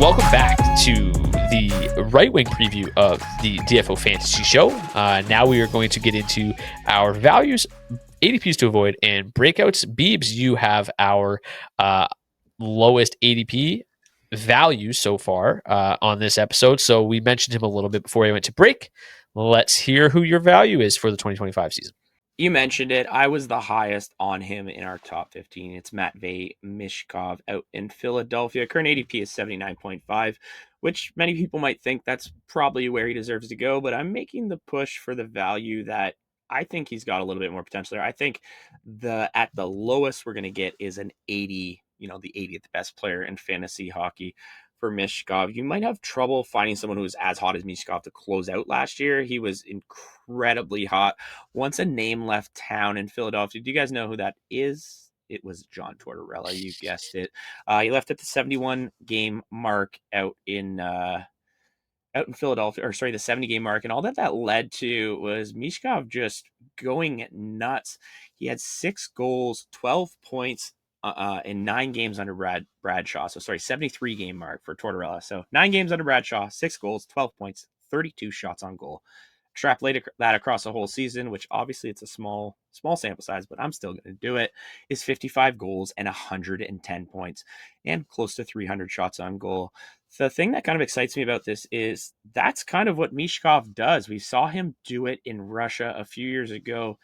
Welcome back to the right-wing preview of the DFO Fantasy Show. Now we are going to get into our values, ADPs to avoid, and breakouts. Beebs, you have our lowest ADP value so far on this episode. So we mentioned him a little bit before he went to break. Let's hear who your value is for the 2025 season. You mentioned it. I was the highest on him in our top 15. It's Matvei Michkov out in Philadelphia. Current ADP is 79.5, which many people might think that's probably where he deserves to go, but I'm making the push for the value that I think he's got a little bit more potential there. I think at the lowest we're going to get is an 80, the 80th best player in fantasy hockey for Michkov. You might have trouble finding someone who was as hot as Michkov to close out last year. He was incredibly hot. Once a name left town in Philadelphia, do you guys know who that is? It was John Tortorella. You guessed it. He left at the 71 game mark out in Philadelphia, the 70 game mark. And all that led to was Michkov just going nuts. He had 6 goals, 12 points, in 9 games under Bradshaw. So 73 game mark for Tortorella. So 9 games under Bradshaw, 6 goals, 12 points, 32 shots on goal. Extrapolate that across the whole season, which obviously it's a small sample size, but I'm still going to do it, is 55 goals and 110 points and close to 300 shots on goal. The thing that kind of excites me about this is that's kind of what Michkov does. We saw him do it in Russia a few years ago.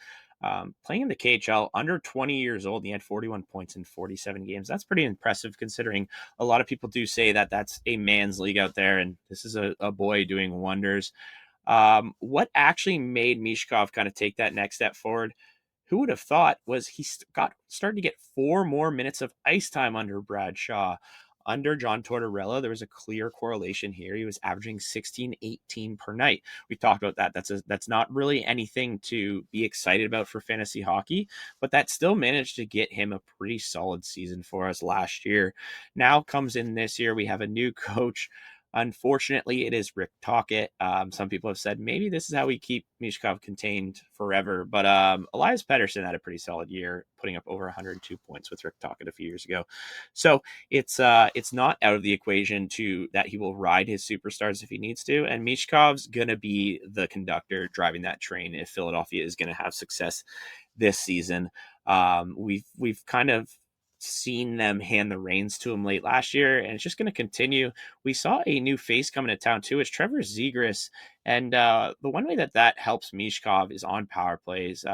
Playing in the KHL, under 20 years old, he had 41 points in 47 games. That's pretty impressive considering a lot of people do say that that's a man's league out there, and this is a boy doing wonders. What actually made Michkov kind of take that next step forward, who would have thought, was he started to get 4 more minutes of ice time under Bradshaw. Under John Tortorella, there was a clear correlation here. He was averaging 16-18 per night. We talked about that. That's not really anything to be excited about for fantasy hockey, but that still managed to get him a pretty solid season for us last year. Now comes in this year, we have a new coach. Unfortunately, it is Rick Tocchet. Some people have said maybe this is how we keep Michkov contained forever. But Elias Pettersson had a pretty solid year, putting up over 102 points with Rick Tocchet a few years ago. So it's not out of the equation that he will ride his superstars if he needs to. And Michkov's going to be the conductor driving that train if Philadelphia is going to have success this season. We've kind of seen them hand the reins to him late last year, and it's just going to continue. We saw a new face coming to town too. It's Trevor Zegras, and the one way that helps Michkov is on power plays.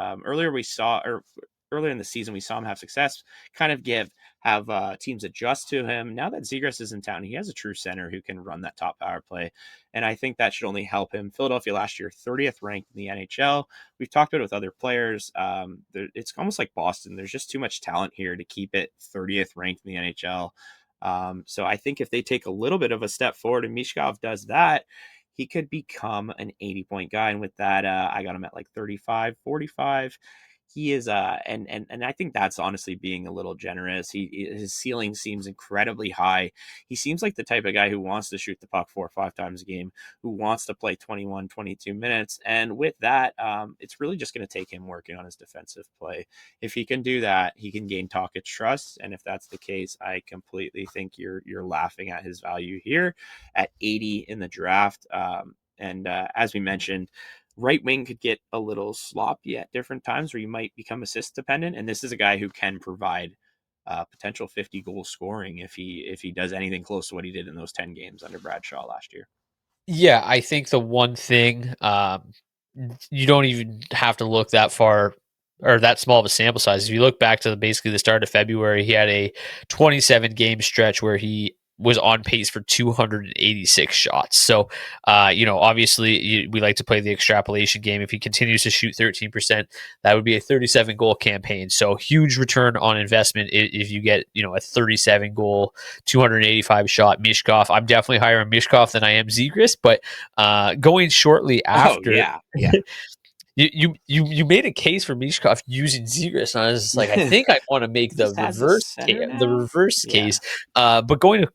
Earlier in the season, we saw him have success, kind of have teams adjust to him. Now that Zegras is in town, he has a true center who can run that top power play, and I think that should only help him. Philadelphia last year, 30th ranked in the NHL. We've talked about it with other players. It's almost like Boston. There's just too much talent here to keep it 30th ranked in the NHL. So I think if they take a little bit of a step forward and Michkov does that, he could become an 80-point guy. And with that, I got him at like 35, 45. He is, and I think that's honestly being a little generous. His ceiling seems incredibly high. He seems like the type of guy who wants to shoot the puck 4 or 5 times a game, who wants to play 21, 22 minutes. And with that, it's really just going to take him working on his defensive play. If he can do that, he can gain Tocchet's trust. And if that's the case, I completely think you're laughing at his value here at 80 in the draft. And as we mentioned, right wing could get a little sloppy at different times where you might become assist dependent. And this is a guy who can provide potential 50 goal scoring if he does anything close to what he did in those 10 games under Bradshaw last year. Yeah, I think the one thing you don't even have to look that far or that small of a sample size. If you look back to basically the start of February, he had a 27 game stretch where he was on pace for 286 shots. So, obviously we like to play the extrapolation game. If he continues to shoot 13%, that would be a 37 goal campaign. So huge return on investment if you get, a 37 goal, 285 shot Michkov. I'm definitely higher on Michkov than I am Zegras, but going shortly after, yeah. You made a case for Michkov using Zegras, and I was just like, I think I want to make the reverse case. But going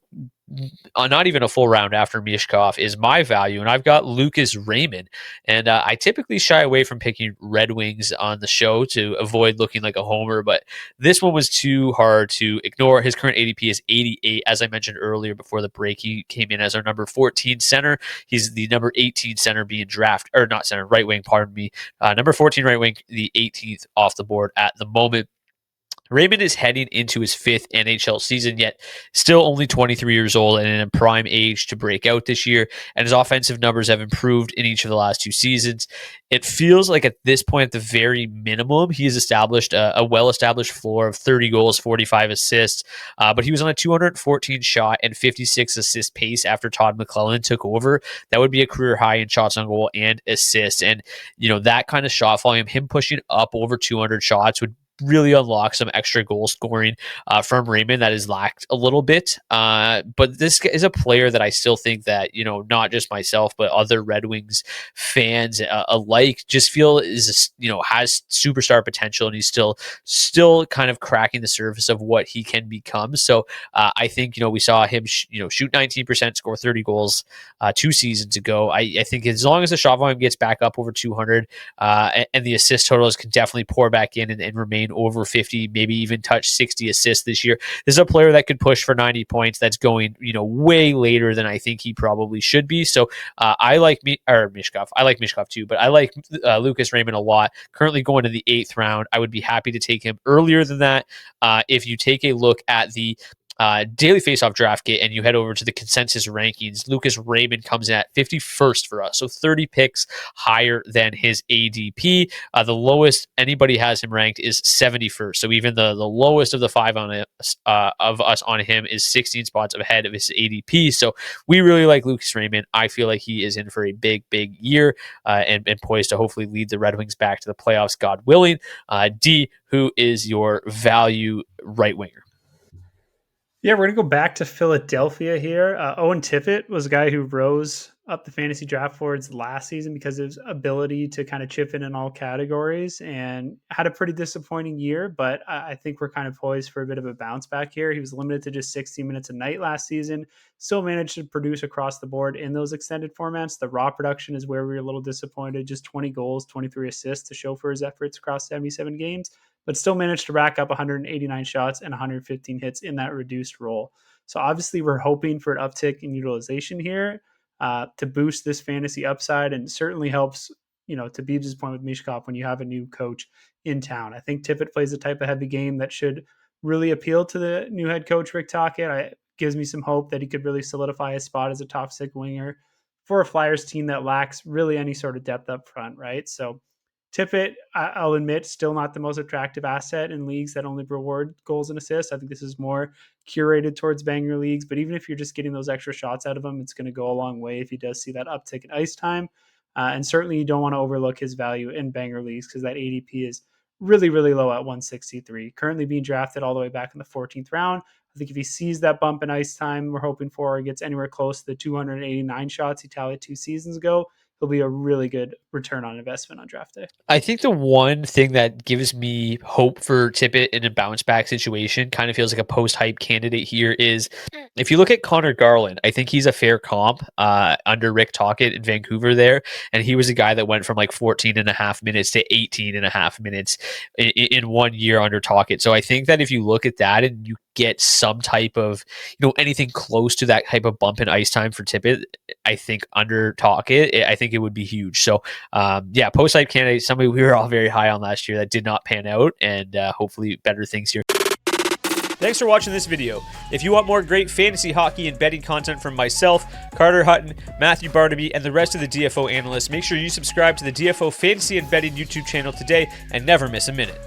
not even a full round after Mishkov, is my value, and I've got Lucas Raymond. And I typically shy away from picking Red Wings on the show to avoid looking like a homer, but this one was too hard to ignore. His current ADP is 88. As I mentioned earlier before the break, he came in as our number 14 center. He's the number 18 center being drafted, or not center, right wing, pardon me. Number 14 right wing, the 18th off the board at the moment. Raymond is heading into his 5th NHL season, yet still only 23 years old and in a prime age to break out this year, and his offensive numbers have improved in each of the last 2 seasons. It feels like at this point, at the very minimum, he has established a well-established floor of 30 goals, 45 assists, but he was on a 214 shot and 56 assist pace after Todd McClellan took over. That would be a career high in shots on goal and assists, and that kind of shot volume, him pushing up over 200 shots would really unlock some extra goal scoring from Raymond that has lacked a little bit. But this is a player that I still think that, not just myself, but other Red Wings fans alike just feel is, has superstar potential, and he's still kind of cracking the surface of what he can become. So I think, we saw him, shoot 19%, score 30 goals 2 seasons ago. I think as long as the shot volume gets back up over 200 and the assist totals can definitely pour back in and remain over 50, maybe even touch 60 assists this year. This is a player that could push for 90 points. That's going, way later than I think he probably should be. So I like Mishkov. I like Mishkov too, but I like Lucas Raymond a lot. Currently going to the 8th round. I would be happy to take him earlier than that. If you take a look at the Daily Faceoff draft kit and you head over to the consensus rankings, Lucas Raymond comes in at 51st for us, so 30 picks higher than his ADP. The lowest anybody has him ranked is 71st, so even the lowest of the 5 of us on him is 16 spots ahead of his ADP. So we really like Lucas Raymond. I feel like he is in for a big year and poised to hopefully lead the Red Wings back to the playoffs, God willing. D, who is your value right winger? Yeah, we're going to go back to Philadelphia here. Owen Tippett was a guy who rose up the fantasy draft boards last season because of his ability to kind of chip in all categories, and had a pretty disappointing year, but I think we're kind of poised for a bit of a bounce back here. He was limited to just 60 minutes a night last season, still managed to produce across the board in those extended formats. The raw production is where we were a little disappointed, just 20 goals, 23 assists to show for his efforts across 77 games, but still managed to rack up 189 shots and 115 hits in that reduced role. So obviously we're hoping for an uptick in utilization here to boost this fantasy upside, and certainly helps, to Beebs' point with Mishkov, when you have a new coach in town. I think Tippett plays a type of heavy game that should really appeal to the new head coach, Rick Tocchet. It gives me some hope that he could really solidify his spot as a top 6 winger for a Flyers team that lacks really any sort of depth up front, right? So Tippett, I'll admit, still not the most attractive asset in leagues that only reward goals and assists. I think this is more curated towards banger leagues, but even if you're just getting those extra shots out of him, it's going to go a long way if he does see that uptick in ice time. And certainly you don't want to overlook his value in banger leagues, because that ADP is really low at 163, currently being drafted all the way back in the 14th round. I think if he sees that bump in ice time we're hoping for, or gets anywhere close to the 289 shots he tallied 2 seasons ago, he'll be a really good return on investment on draft day. I think the one thing that gives me hope for Tippett in a bounce back situation, kind of feels like a post-hype candidate here, is if you look at Connor Garland, I think he's a fair comp under Rick Tocchet in Vancouver there. And he was a guy that went from like 14 and a half minutes to 18 and a half minutes in 1 year under Tocchet. So I think that if you look at that and you get some type of, anything close to that type of bump in ice time for Tippett, I think under Tocchet, I think it would be huge. So post-hype candidate, somebody we were all very high on last year that did not pan out, and hopefully better things here. Thanks for watching this video. If you want more great fantasy hockey and betting content from myself, Carter Hutton, Matthew Barnaby, and the rest of the DFO analysts, make sure you subscribe to the DFO Fantasy and Betting YouTube channel today and never miss a minute.